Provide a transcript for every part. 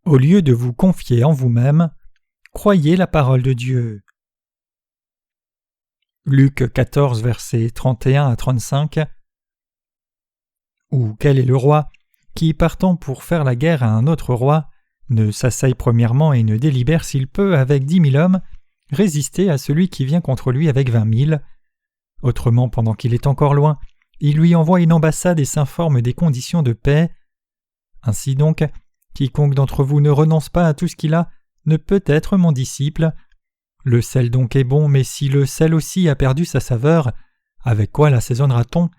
Au lieu de vous confier en vous-même, croyez la parole de Dieu. Luc 14, versets 31 à 35. Ou quel est le roi qui, partant pour faire la guerre à un autre roi, ne s'asseye premièrement et ne délibère s'il peut, avec 10 000 hommes, résister à celui qui vient contre lui avec 20 000. Autrement, pendant qu'il est encore loin, il lui envoie une ambassade et s'informe des conditions de paix. Ainsi donc, quiconque d'entre vous ne renonce pas à tout ce qu'il a ne peut être mon disciple. Le sel donc est bon, mais si le sel aussi a perdu sa saveur, avec quoi l'assaisonnera-t-on ?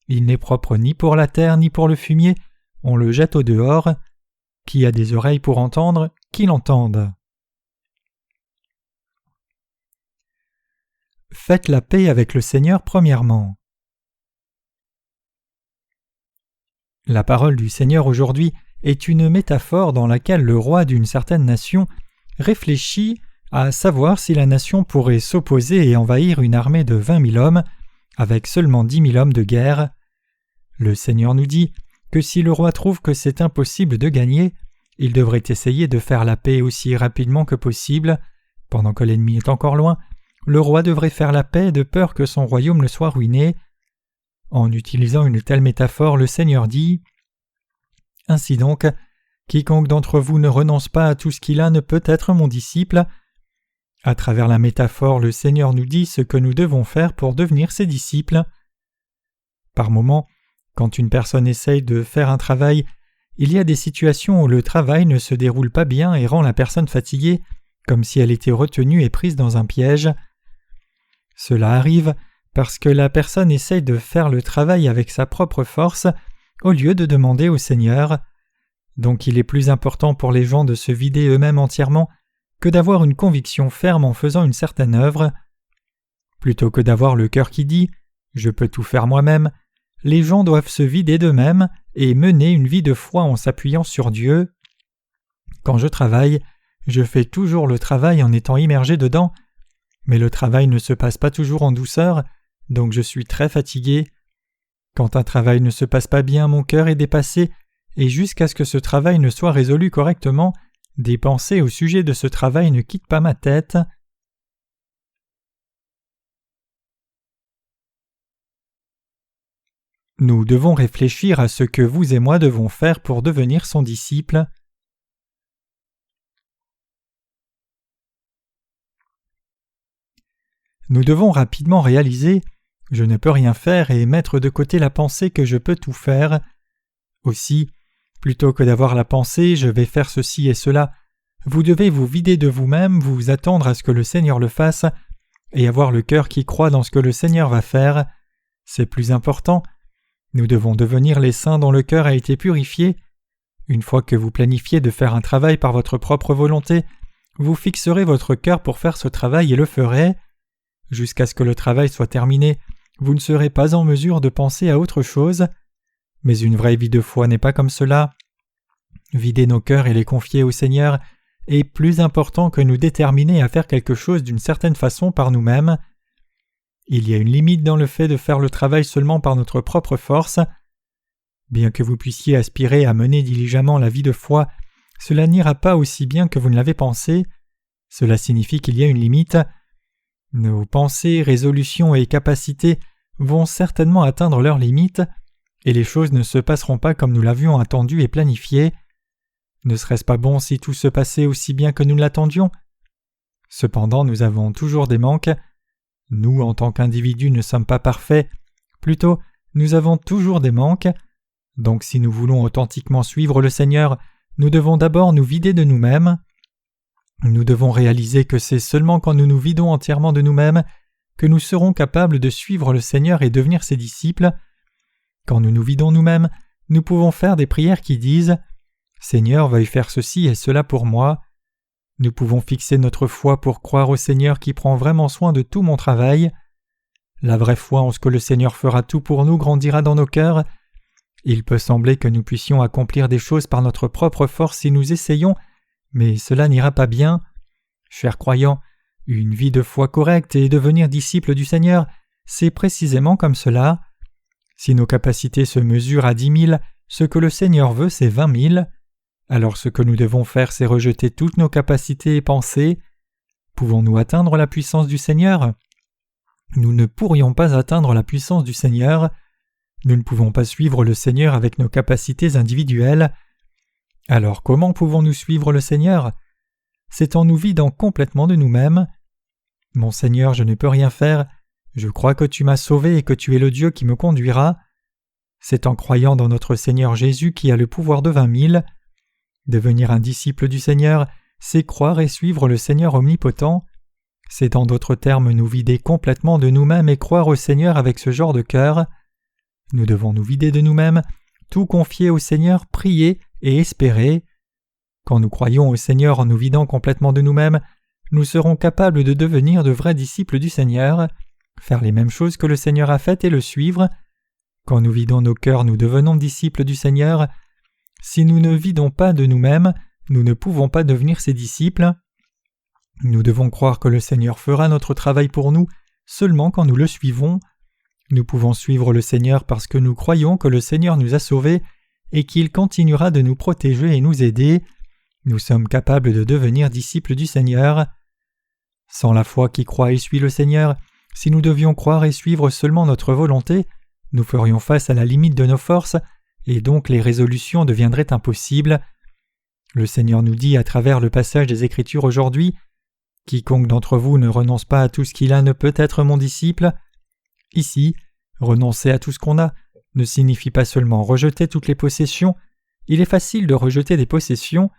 Il n'est propre ni pour la terre ni pour le fumier, on le jette au dehors. Qui a des oreilles pour entendre, qu'il entende. Faites la paix avec le Seigneur premièrement. La parole du Seigneur aujourd'hui est une métaphore dans laquelle le roi d'une certaine nation réfléchit à savoir si la nation pourrait s'opposer et envahir une armée de 20 000 hommes avec seulement 10 000 hommes de guerre. Le Seigneur nous dit que si le roi trouve que c'est impossible de gagner, il devrait essayer de faire la paix aussi rapidement que possible. Pendant que l'ennemi est encore loin, le roi devrait faire la paix de peur que son royaume ne soit ruiné. En utilisant une telle métaphore, le Seigneur dit « Ainsi donc, quiconque d'entre vous ne renonce pas à tout ce qu'il a ne peut être mon disciple. » À travers la métaphore, le Seigneur nous dit ce que nous devons faire pour devenir ses disciples. Par moments, quand une personne essaye de faire un travail, il y a des situations où le travail ne se déroule pas bien et rend la personne fatiguée, comme si elle était retenue et prise dans un piège. Cela arrive parce que la personne essaye de faire le travail avec sa propre force au lieu de demander au Seigneur. Donc il est plus important pour les gens de se vider eux-mêmes entièrement que d'avoir une conviction ferme en faisant une certaine œuvre. Plutôt que d'avoir le cœur qui dit « Je peux tout faire moi-même », les gens doivent se vider d'eux-mêmes et mener une vie de foi en s'appuyant sur Dieu. Quand je travaille, je fais toujours le travail en étant immergé dedans, mais le travail ne se passe pas toujours en douceur, donc je suis très fatigué. Quand un travail ne se passe pas bien, mon cœur est dépassé, et jusqu'à ce que ce travail ne soit résolu correctement, des pensées au sujet de ce travail ne quittent pas ma tête. Nous devons réfléchir à ce que vous et moi devons faire pour devenir son disciple. Nous devons rapidement réaliser « Je ne peux rien faire » et mettre de côté la pensée que je peux tout faire. Aussi, plutôt que d'avoir la pensée « Je vais faire ceci et cela », vous devez vous vider de vous-même, vous attendre à ce que le Seigneur le fasse et avoir le cœur qui croit dans ce que le Seigneur va faire. C'est plus important. Nous devons devenir les saints dont le cœur a été purifié. Une fois que vous planifiez de faire un travail par votre propre volonté, vous fixerez votre cœur pour faire ce travail et le ferez. Jusqu'à ce que le travail soit terminé, vous ne serez pas en mesure de penser à autre chose. Mais une vraie vie de foi n'est pas comme cela. Vider nos cœurs et les confier au Seigneur est plus important que nous déterminer à faire quelque chose d'une certaine façon par nous-mêmes. Il y a une limite dans le fait de faire le travail seulement par notre propre force. Bien que vous puissiez aspirer à mener diligemment la vie de foi, cela n'ira pas aussi bien que vous ne l'avez pensé. Cela signifie qu'il y a une limite. Nos pensées, résolutions et capacités vont certainement atteindre leurs limites, et les choses ne se passeront pas comme nous l'avions attendu et planifié. Ne serait-ce pas bon si tout se passait aussi bien que nous l'attendions ? Cependant, nous avons toujours des manques. Nous, en tant qu'individus, ne sommes pas parfaits. Plutôt, nous avons toujours des manques. Donc si nous voulons authentiquement suivre le Seigneur, nous devons d'abord nous vider de nous-mêmes. Nous devons réaliser que c'est seulement quand nous nous vidons entièrement de nous-mêmes que nous serons capables de suivre le Seigneur et devenir ses disciples. Quand nous nous vidons nous-mêmes, nous pouvons faire des prières qui disent « Seigneur, veuille faire ceci et cela pour moi ». Nous pouvons fixer notre foi pour croire au Seigneur qui prend vraiment soin de tout mon travail. La vraie foi en ce que le Seigneur fera tout pour nous grandira dans nos cœurs. Il peut sembler que nous puissions accomplir des choses par notre propre force si nous essayons, mais cela n'ira pas bien. Chers croyants, une vie de foi correcte et devenir disciple du Seigneur, c'est précisément comme cela. Si nos capacités se mesurent à 10 000, ce que le Seigneur veut, c'est 20 000. Alors ce que nous devons faire, c'est rejeter toutes nos capacités et pensées. Pouvons-nous atteindre la puissance du Seigneur ? Nous ne pourrions pas atteindre la puissance du Seigneur. Nous ne pouvons pas suivre le Seigneur avec nos capacités individuelles. Alors comment pouvons-nous suivre le Seigneur ? C'est en nous vidant complètement de nous-mêmes. Mon Seigneur, je ne peux rien faire. Je crois que tu m'as sauvé et que tu es le Dieu qui me conduira. C'est en croyant dans notre Seigneur Jésus qui a le pouvoir de 20 000. Devenir un disciple du Seigneur, c'est croire et suivre le Seigneur omnipotent. C'est en d'autres termes nous vider complètement de nous-mêmes et croire au Seigneur avec ce genre de cœur. Nous devons nous vider de nous-mêmes, tout confier au Seigneur, prier et espérer. Quand nous croyons au Seigneur en nous vidant complètement de nous-mêmes, nous serons capables de devenir de vrais disciples du Seigneur, faire les mêmes choses que le Seigneur a faites et le suivre. Quand nous vidons nos cœurs, nous devenons disciples du Seigneur. Si nous ne vidons pas de nous-mêmes, nous ne pouvons pas devenir ses disciples. Nous devons croire que le Seigneur fera notre travail pour nous seulement quand nous le suivons. Nous pouvons suivre le Seigneur parce que nous croyons que le Seigneur nous a sauvés et qu'il continuera de nous protéger et nous aider. Nous sommes capables de devenir disciples du Seigneur. Sans la foi qui croit et suit le Seigneur, si nous devions croire et suivre seulement notre volonté, nous ferions face à la limite de nos forces et donc les résolutions deviendraient impossibles. Le Seigneur nous dit à travers le passage des Écritures aujourd'hui « Quiconque d'entre vous ne renonce pas à tout ce qu'il a ne peut être mon disciple ». Ici, renoncer à tout ce qu'on a ne signifie pas seulement rejeter toutes les possessions. Il est facile de rejeter des possessions.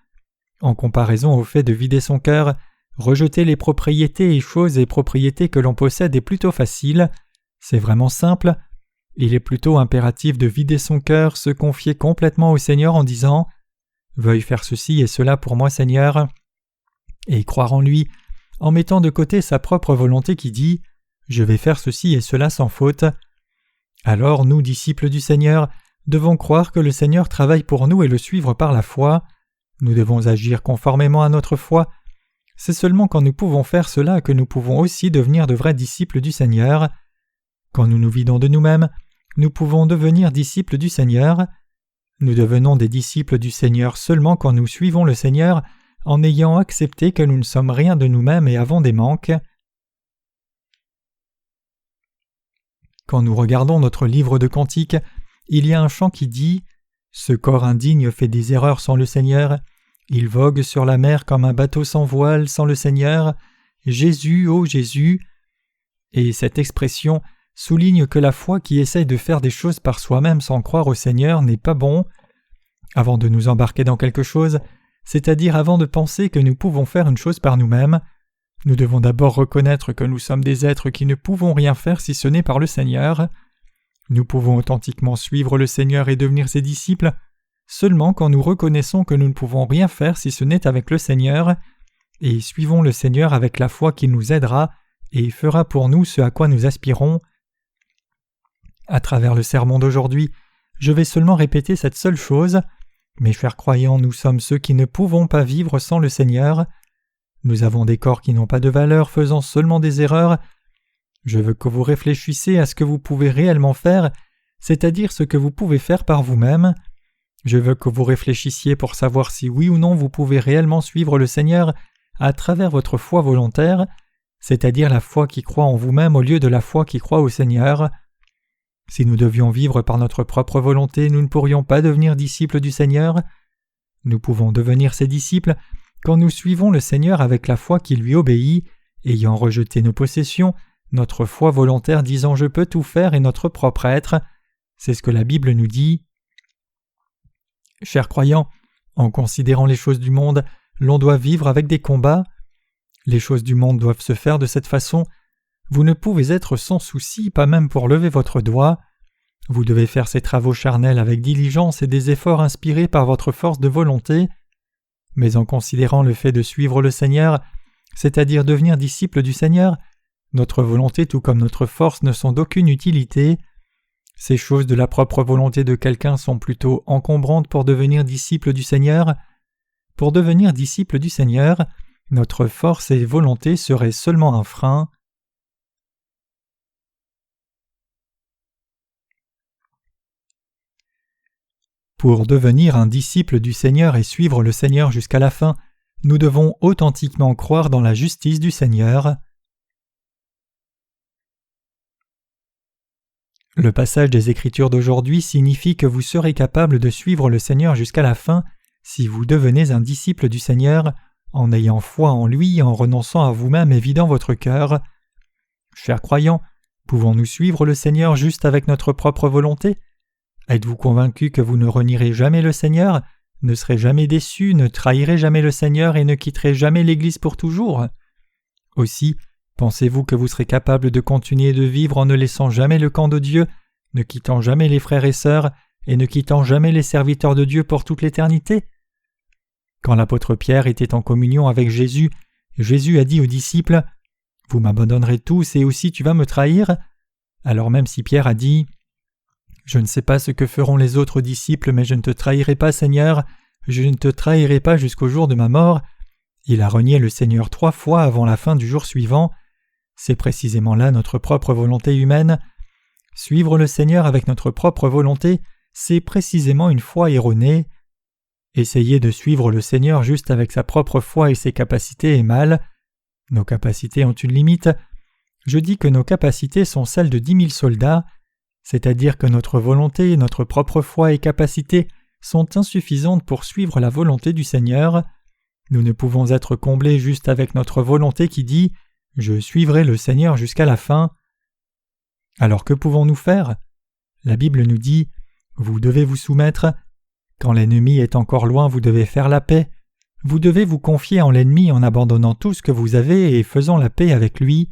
En comparaison au fait de vider son cœur, rejeter les propriétés et choses et propriétés que l'on possède est plutôt facile. C'est vraiment simple. Il est plutôt impératif de vider son cœur, se confier complètement au Seigneur en disant « Veuille faire ceci et cela pour moi, Seigneur » et croire en lui, en mettant de côté sa propre volonté qui dit « Je vais faire ceci et cela sans faute ». Alors nous, disciples du Seigneur, devons croire que le Seigneur travaille pour nous et le suivre par la foi. Nous devons agir conformément à notre foi. C'est seulement quand nous pouvons faire cela que nous pouvons aussi devenir de vrais disciples du Seigneur. Quand nous nous vidons de nous-mêmes, nous pouvons devenir disciples du Seigneur. Nous devenons des disciples du Seigneur seulement quand nous suivons le Seigneur en ayant accepté que nous ne sommes rien de nous-mêmes et avons des manques. Quand nous regardons notre livre de Cantiques, il y a un chant qui dit « Ce corps indigne fait des erreurs sans le Seigneur. Il vogue sur la mer comme un bateau sans voile sans le Seigneur. Jésus, ô Jésus !» Et cette expression souligne que la foi qui essaye de faire des choses par soi-même sans croire au Seigneur n'est pas bon. Avant de nous embarquer dans quelque chose, c'est-à-dire avant de penser que nous pouvons faire une chose par nous-mêmes, nous devons d'abord reconnaître que nous sommes des êtres qui ne pouvons rien faire si ce n'est par le Seigneur. Nous pouvons authentiquement suivre le Seigneur et devenir ses disciples seulement quand nous reconnaissons que nous ne pouvons rien faire si ce n'est avec le Seigneur, et suivons le Seigneur avec la foi qui nous aidera et fera pour nous ce à quoi nous aspirons. À travers le sermon d'aujourd'hui, je vais seulement répéter cette seule chose. Mes chers croyants, nous sommes ceux qui ne pouvons pas vivre sans le Seigneur. Nous avons des corps qui n'ont pas de valeur, faisant seulement des erreurs. Je veux que vous réfléchissiez à ce que vous pouvez réellement faire, c'est-à-dire ce que vous pouvez faire par vous-même. Je veux que vous réfléchissiez pour savoir si oui ou non vous pouvez réellement suivre le Seigneur à travers votre foi volontaire, c'est-à-dire la foi qui croit en vous-même au lieu de la foi qui croit au Seigneur. Si nous devions vivre par notre propre volonté, nous ne pourrions pas devenir disciples du Seigneur. Nous pouvons devenir ses disciples quand nous suivons le Seigneur avec la foi qui lui obéit, ayant rejeté nos possessions, notre foi volontaire disant « Je peux tout faire » et notre propre être. C'est ce que la Bible nous dit. Chers croyants, en considérant les choses du monde, l'on doit vivre avec des combats. Les choses du monde doivent se faire de cette façon. Vous ne pouvez être sans souci, pas même pour lever votre doigt. Vous devez faire ces travaux charnels avec diligence et des efforts inspirés par votre force de volonté. Mais en considérant le fait de suivre le Seigneur, c'est-à-dire devenir disciple du Seigneur, notre volonté tout comme notre force ne sont d'aucune utilité. Ces choses de la propre volonté de quelqu'un sont plutôt encombrantes pour devenir disciple du Seigneur. Pour devenir disciple du Seigneur, notre force et volonté seraient seulement un frein. Pour devenir un disciple du Seigneur et suivre le Seigneur jusqu'à la fin, nous devons authentiquement croire dans la justice du Seigneur. Le passage des Écritures d'aujourd'hui signifie que vous serez capable de suivre le Seigneur jusqu'à la fin si vous devenez un disciple du Seigneur, en ayant foi en lui, en renonçant à vous-même et vidant votre cœur. Chers croyants, pouvons-nous suivre le Seigneur juste avec notre propre volonté? Êtes-vous convaincus que vous ne renierez jamais le Seigneur, ne serez jamais déçus, ne trahirez jamais le Seigneur et ne quitterez jamais l'Église pour toujours? Aussi, pensez-vous que vous serez capable de continuer de vivre en ne laissant jamais le camp de Dieu, ne quittant jamais les frères et sœurs, et ne quittant jamais les serviteurs de Dieu pour toute l'éternité? Quand l'apôtre Pierre était en communion avec Jésus, Jésus a dit aux disciples « Vous m'abandonnerez tous et aussi tu vas me trahir ?» Alors même si Pierre a dit « Je ne sais pas ce que feront les autres disciples, mais je ne te trahirai pas, Seigneur, je ne te trahirai pas jusqu'au jour de ma mort », il a renié le Seigneur 3 fois avant la fin du jour suivant. C'est précisément là notre propre volonté humaine. Suivre le Seigneur avec notre propre volonté, c'est précisément une foi erronée. Essayer de suivre le Seigneur juste avec sa propre foi et ses capacités est mal. Nos capacités ont une limite. Je dis que nos capacités sont celles de 10 000 soldats, c'est-à-dire que notre volonté, notre propre foi et capacités sont insuffisantes pour suivre la volonté du Seigneur. Nous ne pouvons être comblés juste avec notre volonté qui dit « Je suivrai le Seigneur jusqu'à la fin ». Alors que pouvons-nous faire? La Bible nous dit « Vous devez vous soumettre ». Quand l'ennemi est encore loin, vous devez faire la paix. Vous devez vous confier en l'ennemi en abandonnant tout ce que vous avez et faisant la paix avec lui.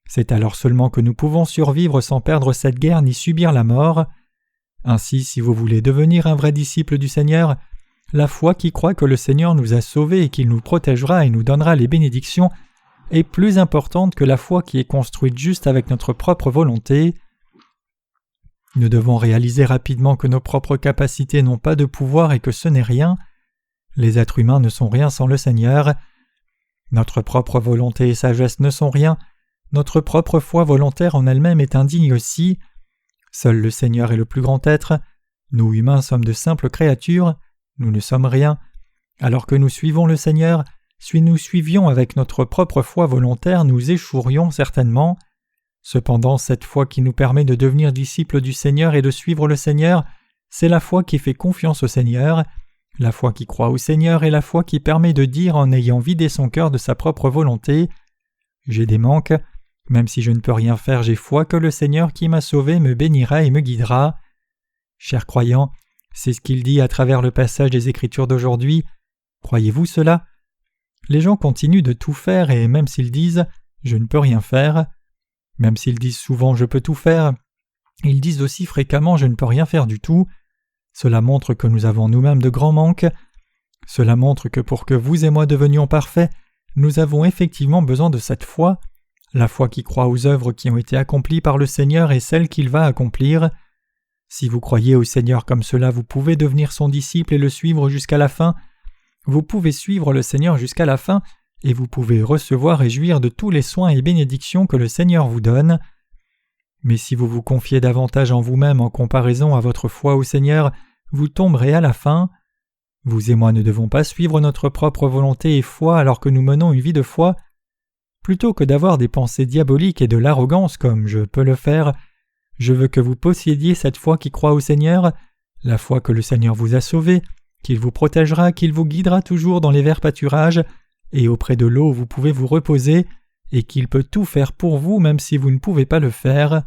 C'est alors seulement que nous pouvons survivre sans perdre cette guerre ni subir la mort. Ainsi, si vous voulez devenir un vrai disciple du Seigneur, la foi qui croit que le Seigneur nous a sauvés et qu'il nous protégera et nous donnera les bénédictions est plus importante que la foi qui est construite juste avec notre propre volonté. Nous devons réaliser rapidement que nos propres capacités n'ont pas de pouvoir et que ce n'est rien. Les êtres humains ne sont rien sans le Seigneur. Notre propre volonté et sagesse ne sont rien. Notre propre foi volontaire en elle-même est indigne aussi. Seul le Seigneur est le plus grand être. Nous humains sommes de simples créatures. Nous ne sommes rien. Alors que nous suivons le Seigneur, si nous suivions avec notre propre foi volontaire, nous échouerions certainement. Cependant, cette foi qui nous permet de devenir disciples du Seigneur et de suivre le Seigneur, c'est la foi qui fait confiance au Seigneur, la foi qui croit au Seigneur et la foi qui permet de dire en ayant vidé son cœur de sa propre volonté « J'ai des manques, même si je ne peux rien faire, j'ai foi que le Seigneur qui m'a sauvé me bénira et me guidera. » Chers croyants, c'est ce qu'il dit à travers le passage des Écritures d'aujourd'hui. Croyez-vous cela? Les gens continuent de tout faire et même s'ils disent « Je ne peux rien faire », même s'ils disent souvent « Je peux tout faire », ils disent aussi fréquemment « Je ne peux rien faire du tout ». Cela montre que nous avons nous-mêmes de grands manques. Cela montre que pour que vous et moi devenions parfaits, nous avons effectivement besoin de cette foi, la foi qui croit aux œuvres qui ont été accomplies par le Seigneur et celles qu'il va accomplir. Si vous croyez au Seigneur comme cela, vous pouvez devenir son disciple et le suivre jusqu'à la fin. Vous pouvez suivre le Seigneur jusqu'à la fin et vous pouvez recevoir et jouir de tous les soins et bénédictions que le Seigneur vous donne. Mais si vous vous confiez davantage en vous-même en comparaison à votre foi au Seigneur, vous tomberez à la fin. Vous et moi ne devons pas suivre notre propre volonté et foi alors que nous menons une vie de foi. Plutôt que d'avoir des pensées diaboliques et de l'arrogance comme « je peux le faire », je veux que vous possédiez cette foi qui croit au Seigneur, la foi que le Seigneur vous a sauvé, qu'il vous protégera, qu'il vous guidera toujours dans les verts pâturages, et auprès de l'eau où vous pouvez vous reposer, et qu'il peut tout faire pour vous même si vous ne pouvez pas le faire.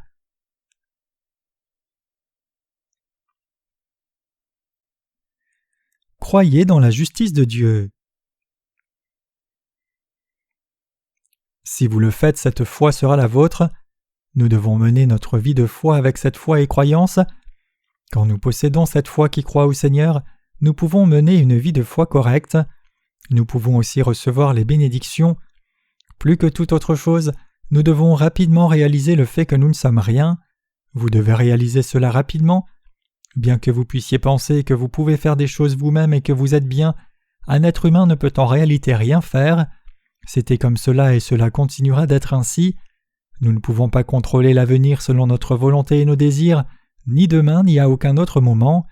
Croyez dans la justice de Dieu. Si vous le faites, cette foi sera la vôtre. Nous devons mener notre vie de foi avec cette foi et croyance. Quand nous possédons cette foi qui croit au Seigneur, nous pouvons mener une vie de foi correcte. Nous pouvons aussi recevoir les bénédictions. Plus que toute autre chose, nous devons rapidement réaliser le fait que nous ne sommes rien. Vous devez réaliser cela rapidement. Bien que vous puissiez penser que vous pouvez faire des choses vous-même et que vous êtes bien, un être humain ne peut en réalité rien faire. C'était comme cela et cela continuera d'être ainsi. Nous ne pouvons pas contrôler l'avenir selon notre volonté et nos désirs, ni demain ni à aucun autre moment.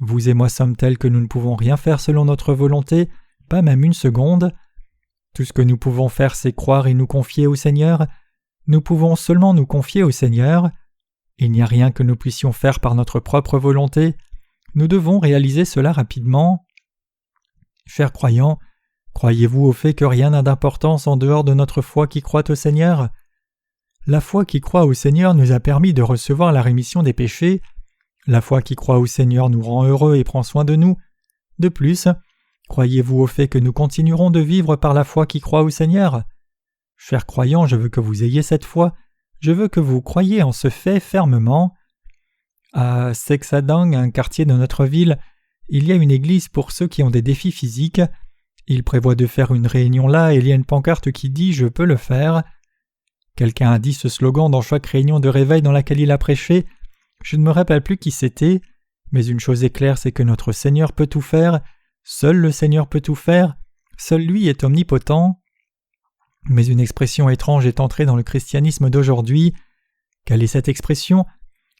Vous et moi sommes tels que nous ne pouvons rien faire selon notre volonté, pas même une seconde. Tout ce que nous pouvons faire, c'est croire et nous confier au Seigneur. Nous pouvons seulement nous confier au Seigneur. Il n'y a rien que nous puissions faire par notre propre volonté. Nous devons réaliser cela rapidement. Chers croyants, croyez-vous au fait que rien n'a d'importance en dehors de notre foi qui croit au Seigneur ? La foi qui croit au Seigneur nous a permis de recevoir la rémission des péchés. La foi qui croit au Seigneur nous rend heureux et prend soin de nous. De plus, croyez-vous au fait que nous continuerons de vivre par la foi qui croit au Seigneur ? Chers croyants, je veux que vous ayez cette foi. Je veux que vous croyiez en ce fait fermement. À Seksadang, un quartier de notre ville, il y a une église pour ceux qui ont des défis physiques. Ils prévoient de faire une réunion là et il y a une pancarte qui dit « Je peux le faire ». Quelqu'un a dit ce slogan dans chaque réunion de réveil dans laquelle il a prêché. Je ne me rappelle plus qui c'était, mais une chose est claire, c'est que notre Seigneur peut tout faire. Seul le Seigneur peut tout faire. Seul lui est omnipotent. Mais une expression étrange est entrée dans le christianisme d'aujourd'hui. Quelle est cette expression ?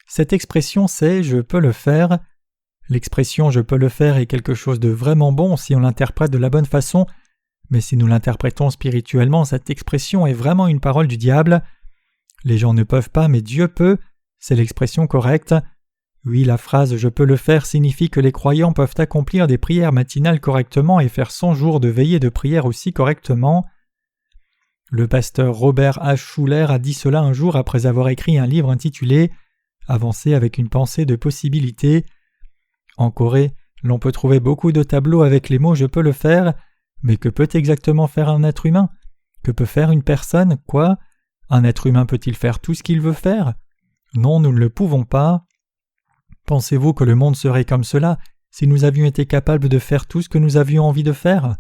Cette expression c'est « je peux le faire ». L'expression « je peux le faire » est quelque chose de vraiment bon si on l'interprète de la bonne façon, mais si nous l'interprétons spirituellement, cette expression est vraiment une parole du diable. Les gens ne peuvent pas, mais Dieu peut, c'est l'expression correcte. Oui, la phrase « je peux le faire » signifie que les croyants peuvent accomplir des prières matinales correctement et faire 100 jours de veillée de prière aussi correctement. Le pasteur Robert H. Schuller a dit cela un jour après avoir écrit un livre intitulé « Avancer avec une pensée de possibilité ». En Corée, l'on peut trouver beaucoup de tableaux avec les mots « je peux le faire », mais que peut exactement faire un être humain ? Que peut faire une personne ? Quoi ? Un être humain peut-il faire tout ce qu'il veut faire ? Non, nous ne le pouvons pas. Pensez-vous que le monde serait comme cela si nous avions été capables de faire tout ce que nous avions envie de faire ?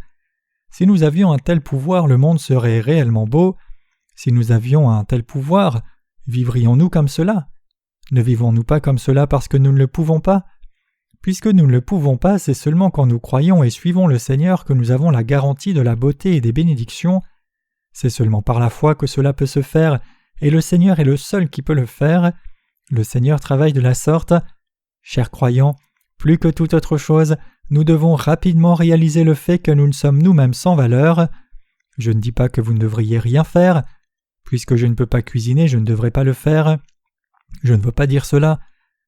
Si nous avions un tel pouvoir, le monde serait réellement beau. Si nous avions un tel pouvoir, vivrions-nous comme cela ? Ne vivons-nous pas comme cela parce que nous ne le pouvons pas ? Puisque nous ne le pouvons pas, c'est seulement quand nous croyons et suivons le Seigneur que nous avons la garantie de la beauté et des bénédictions. C'est seulement par la foi que cela peut se faire, et le Seigneur est le seul qui peut le faire. Le Seigneur travaille de la sorte. Chers croyants, plus que toute autre chose, nous devons rapidement réaliser le fait que nous ne sommes nous-mêmes sans valeur. Je ne dis pas que vous ne devriez rien faire. Puisque je ne peux pas cuisiner, je ne devrais pas le faire. Je ne veux pas dire cela.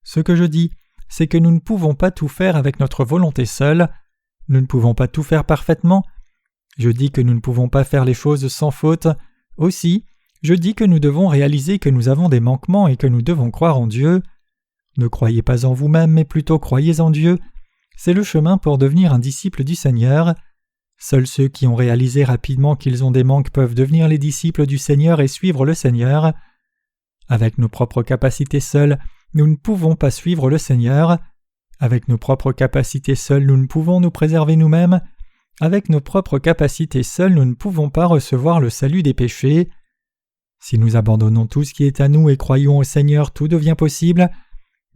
Ce que je dis, c'est que nous ne pouvons pas tout faire avec notre volonté seule. Nous ne pouvons pas tout faire parfaitement. Je dis que nous ne pouvons pas faire les choses sans faute. Aussi, je dis que nous devons réaliser que nous avons des manquements et que nous devons croire en Dieu. Ne croyez pas en vous-même, mais plutôt croyez en Dieu. C'est le chemin pour devenir un disciple du Seigneur. Seuls ceux qui ont réalisé rapidement qu'ils ont des manques peuvent devenir les disciples du Seigneur et suivre le Seigneur. Avec nos propres capacités seules, nous ne pouvons pas suivre le Seigneur. Avec nos propres capacités seules, nous ne pouvons nous préserver nous-mêmes. Avec nos propres capacités seules, nous ne pouvons pas recevoir le salut des péchés. Si nous abandonnons tout ce qui est à nous et croyons au Seigneur, tout devient possible.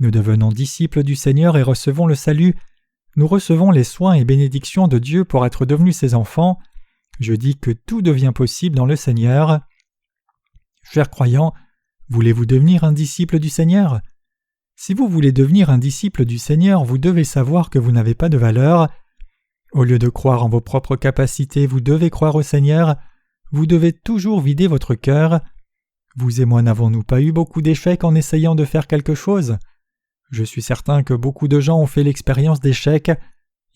Nous devenons disciples du Seigneur et recevons le salut. Nous recevons les soins et bénédictions de Dieu pour être devenus ses enfants. Je dis que tout devient possible dans le Seigneur. Chers croyants, voulez-vous devenir un disciple du Seigneur ? Si vous voulez devenir un disciple du Seigneur, vous devez savoir que vous n'avez pas de valeur. Au lieu de croire en vos propres capacités, vous devez croire au Seigneur. Vous devez toujours vider votre cœur. Vous et moi n'avons-nous pas eu beaucoup d'échecs en essayant de faire quelque chose ? Je suis certain que beaucoup de gens ont fait l'expérience d'échecs.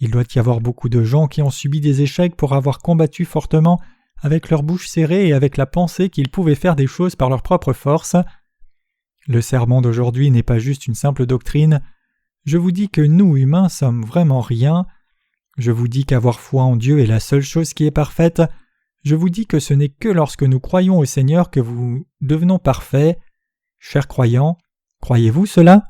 Il doit y avoir beaucoup de gens qui ont subi des échecs pour avoir combattu fortement avec leur bouche serrée et avec la pensée qu'ils pouvaient faire des choses par leur propre force. Le sermon d'aujourd'hui n'est pas juste une simple doctrine. Je vous dis que nous, humains, sommes vraiment rien. Je vous dis qu'avoir foi en Dieu est la seule chose qui est parfaite. Je vous dis que ce n'est que lorsque nous croyons au Seigneur que nous devenons parfaits. Chers croyants, croyez-vous cela ?